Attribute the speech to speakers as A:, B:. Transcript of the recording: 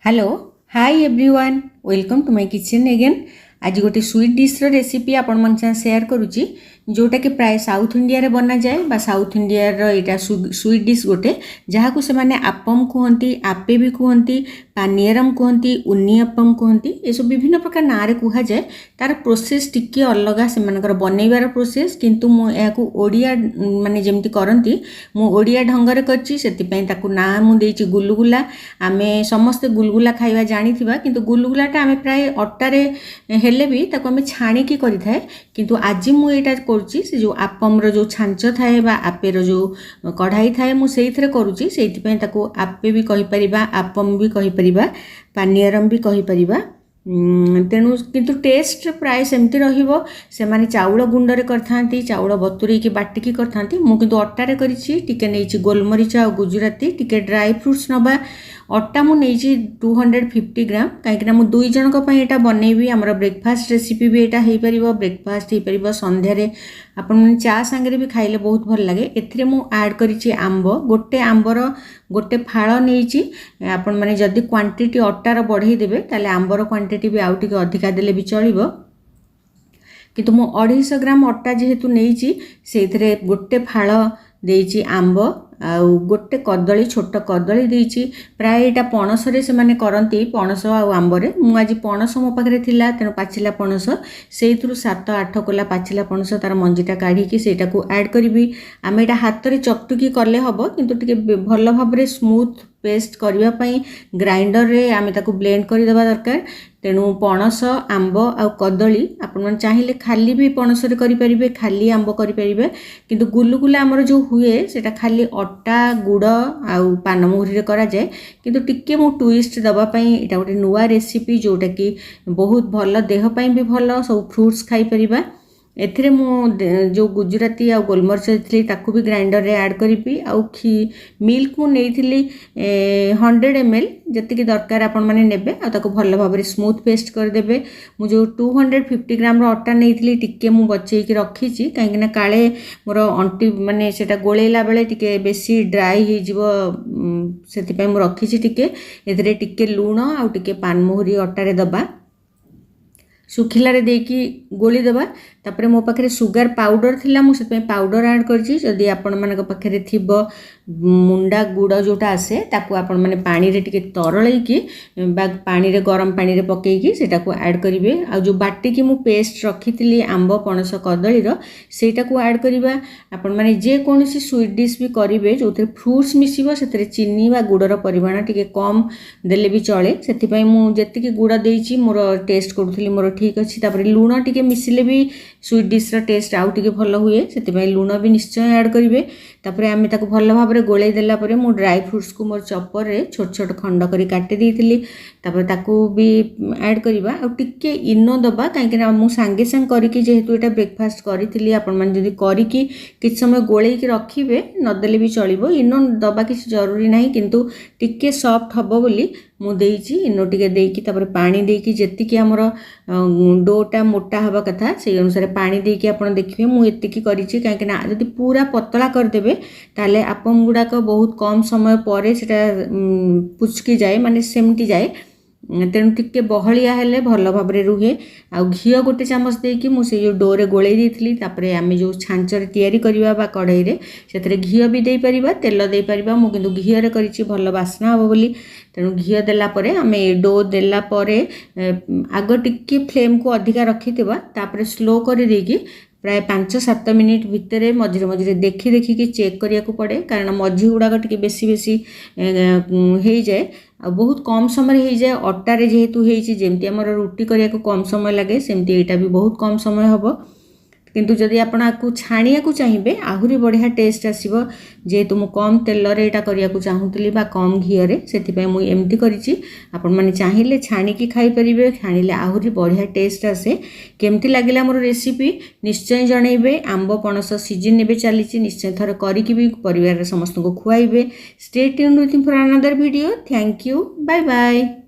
A: Hello hi everyone welcome to my kitchen again. आज गोटे sweet dish recipe आपण मन शेयर करुच्ची जोटा कि प्राय साउथ इंडिया रे बना जाए बा साउथ इंडिया रो स्वीट डिश गोटे जहाँ को से माने आपम कहती आपे भी कहती पानियरम कहती उन्नीअपम कहती ये सब विभिन्न प्रकार ना रे कह जाए। तार प्रोसेस टिके अलग से बनइबार प्रोसेस किंतु मु ओडिया माने जेमती करंती मु ओडिया ढंग से ना मुझे गुलगुला आमे समस्ते गुलगुला खाइबा जानिथिबा किंतु गुलगुलाटा आमे प्राय अट्टारे हेले भी ताको आमे छाणिकी करिथाए किंतु आज मु एटा करूची से जो आपमर जो छांच थाए बा आपेर जो कढ़ाई थाए मु सेइथरे करूची सेइथिपई ताको आपे भी कहि परिबा आपम भी कहि परिबा पानियरम भी कहि परिबा। तेणु किंतु टेस्ट प्राय सेमती रहिबो। से माने चाउल गुंडरे करथांती चाउल बतुरी की बाटिकी करथांती मु किंतु अट्टारे करिछि टिके नेछि गोलमरिच आ गुजराती टिके ड्राई फ्रूट्स नबा अट्टा मु नेछि 250 ग्राम कहीं मु दुई जनक पई एटा बनैबी। हमर ब्रेकफास्ट रेसिपी भी एटा हेइ परिबो ब्रेकफास्ट हेइ परिबो संध्या रे आपण माने चा संगे भी खाइले बहुत भल लागे। एथिरे मु ऐड करिछि आंब गोटे आंबर गोटे फाळ नेछि आपण माने जदी क्वांटिटी अट्टार बढ़ाई देबे ताले आंबर क्वांटिटी भी आउ टिके अधिका देले भी चलिबो किंतु मु 250 ग्राम अट्टा जेहेतु नेछि सेइथरे गोटे फाळ देछि आंब आउ गोटे कदली छोट कदली देछि प्राय एटा पणस रे से माने करंती पणस आ आंबरे मु आज पणस मो पाखरे थिला तेनो पाचिला पणस सेइथुरु 7-8 कोला पाचिला पणस तार मंजीटा काढी कि सेटा को ऐड करबी। आमे एटा हाथ रे चकटुकी करले हबो किंतु टिके भल भाबरे स्मूथ पेस्ट करबा पई ग्राइंडर रे आमे ताको ब्लेंड करि देबा दरकार। तेणु पणस आंब आ कदली आपण चाहिए खाली भी पणस रे करि परिबे खाली आंब करि परिबे किंतु गुलगुला हमर जो हुए सेटा खाली अट्टा गुड़ आउ पानमहुरी रे करा जाए किंतु टिके मु ट्विस्ट दबा पई एटा गोटे नुवा रेसिपी जोटा कि बहुत भल देह पई भी भल सब फ्रूट्स खाई परिबा। एथिरे मु जो गुजराती आ गोलमरिच थी ताकू भी ग्राइंडर रे ऐड करी आउ मिल्क मु नेइथिली 100 ml जति दरकार आपण माने नेबे आ ताकू भल भाबरे स्मूथ पेस्ट कर देबे। मु जो 250 ग्राम रो अट्टा नेइथिली टिके मु बचै कि रखिछि काहे ना काळे मोर अंटी माने सेटा गोळेला बेले टिके बेसी ड्राई हे जिवो सेति पय मु रखिछि टिके एथिरे टिके लूण आ टिके पानमहुरी अट्टा रे दबा सुखिला रे देकी गोली दबा। तापरे मो पाखरे सुगर पाउडर थिला मु से पाउडर ऐड करछि जदी आपण मानक पाखरे थिबो मुंडा गुड़ जोटा आसे ताकू आपण माने पानी रे टिके तरळै की बा पानी रे गरम पानी रे पकेई की सेटा को ऐड करिवे। आ जो बाटी की मु पेस्ट रखितली आंब पणस कदली रो सेटा को ऐड करिवा। आपण माने जे कोनोसी स्वीट डिश भी करिवे जोथे फ्रूट्स मिसिबो सेतरे चीनी बा गुड़ रो परिमाण टिके कम देले भी चले सेति पई मु जति की गुड़ देइची मोर टेस्ट करथली मोर ठीक अछि। तापरे लूण टिके मिसिले भी स्वीट डिश रो टेस्ट आउ टिके भल हुए सेति पई लूण भी निश्चय ऐड करिवे। तापरे आमे ताको भल भाबरे गोळै देला परे मु ड्राई फ्रूट्स को मोर चॉपर रे छोट छोट खंड करी काटि देइथिली तापरे ताको भी ऐड करिवा आ टिके इनो दबा काहे ना मु सांगे संग करी कि जेहेतु एटा ब्रेकफास्ट करिथिली आपण मन जदी करी कि किछ समय गोळै कि रखिबे न देले भी चलिबो इनो दबा किछ जरूरी नाही किंतु टिके सॉफ्ट हबो बोली मु देइची इनो टिके देइकी तापरे पानी देइकी जेति कि हमर डोटा मोटा हबा कथा से अनुसार पानी देइकी आपण देखिबे मु एतिकी करिछि काहे ना जदी पूरा पतला कर देबे ताले आपम गुडा को बहुत कम समय परे सेटा पुचकी जाए माने सेमटी जाए। तेणु टिके बहलिया हेले भल भाबरे रुहे। आ घियो गोटे चामच देकी मु से जो डोरे गोळै देइथिली तापरे आमे जो छांचरे तयारी करिवा बा कढ़ाई रे सेतरे घियो भी देई परिबा तेल देई परिबा मु किंतु घियो रे करिछि भल बासना हबो बोली। तेणु घियो देला परे आमे डो देला परे आगो टिके फ्लेम को अधिका रखिथिबा तापरे स्लो करि देकी प्राय 5-7 मिनिट भितर मझे मझे देखी देखिकी चेक करिया को पड़े कारण मझी गुड़ाक टिके बेसी बेसी हो जाए आ बहुत कम समय हो जाए। अट्टा रे जेहेतु होइछि जेमती हमर रोटी करिया को कम समय लगे सेमती एटा भी बहुत कम समय हबो किंतु जदि आपण आकु छाणिया को चाहिए आहुरी बढ़िया टेस्ट आसीबो जेहेतु मु कम तेल रे एटा करिया को चाहूतली बा कम घियो रे सेति पय मु एमती करिछि। आपण माने चाहिए छाणी की खाई परिबे छाणिले आहुरी बढ़िया टेस्ट आसे। केमती लागिला मोर रेसिपी निश्चय जणैबे। आंब पणस सीजन नेबे चलीछि निश्चय थरे करिकि भी परिवार रे समस्त को खुआइबे। Stay tuned with for another video. Thank you bye bye.